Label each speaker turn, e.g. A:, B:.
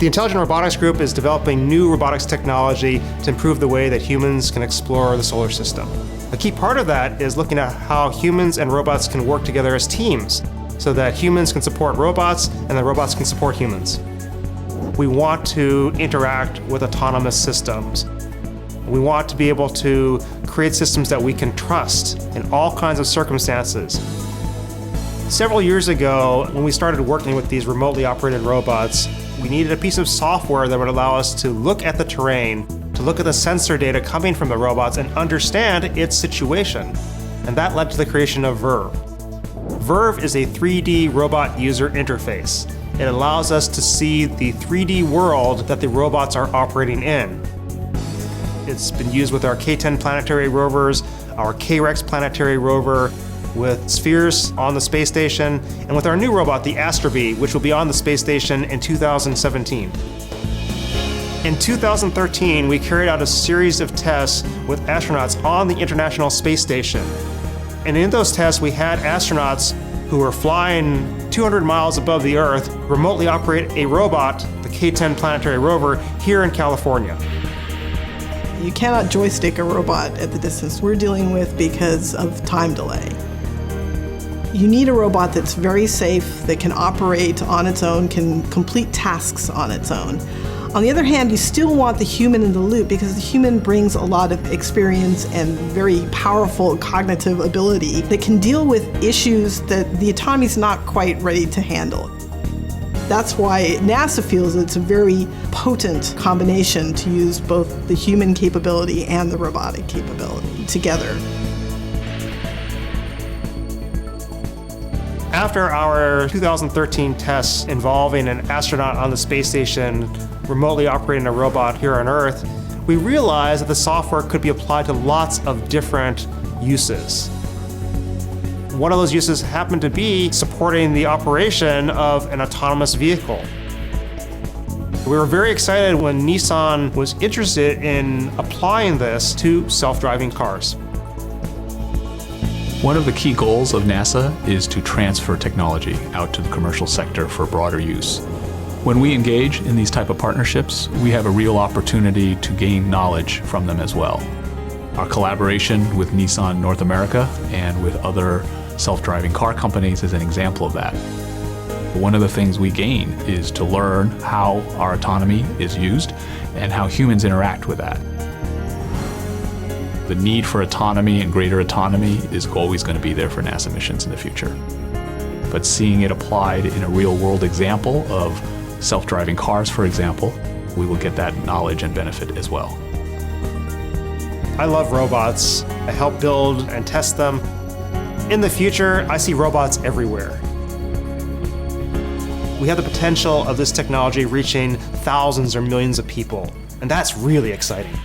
A: The Intelligent Robotics Group is developing new robotics technology to improve the way that humans can explore the solar system. A key part of that is looking at how humans and robots can work together as teams so that humans can support robots and the robots can support humans. We want to interact with autonomous systems. We want to be able to create systems that we can trust in all kinds of circumstances. Several years ago, when we started working with these remotely operated robots, we needed a piece of software that would allow us to look at the terrain, to look at the sensor data coming from the robots and understand its situation. And that led to the creation of VERVE. VERVE is a 3D robot user interface. It allows us to see the 3D world that the robots are operating in. It's been used with our K-10 planetary rovers, our K-REX planetary rover, with spheres on the space station, and with our new robot, the AstroBee, which will be on the space station in 2017. In 2013, we carried out a series of tests with astronauts on the International Space Station. And in those tests, we had astronauts who were flying 200 miles above the Earth remotely operate a robot, the K-10 planetary rover, here in California.
B: You cannot joystick a robot at the distance we're dealing with because of time delay. You need a robot that's very safe, that can operate on its own, can complete tasks on its own. On the other hand, you still want the human in the loop because the human brings a lot of experience and very powerful cognitive ability that can deal with issues that the autonomy is not quite ready to handle. That's why NASA feels it's a very potent combination to use both the human capability and the robotic capability together.
A: After our 2013 tests involving an astronaut on the space station remotely operating a robot here on Earth, we realized that the software could be applied to lots of different uses. One of those uses happened to be supporting the operation of an autonomous vehicle. We were very excited when Nissan was interested in applying this to self-driving cars.
C: One of the key goals of NASA is to transfer technology out to the commercial sector for broader use. When we engage in these type of partnerships, we have a real opportunity to gain knowledge from them as well. Our collaboration with Nissan North America and with other self-driving car companies is an example of that. One of the things we gain is to learn how our autonomy is used and how humans interact with that. The need for autonomy and greater autonomy is always going to be there for NASA missions in the future. But seeing it applied in a real-world example of self-driving cars, for example, we will get that knowledge and benefit as well.
A: I love robots. I help build and test them. In the future, I see robots everywhere. We have the potential of this technology reaching thousands or millions of people, and that's really exciting.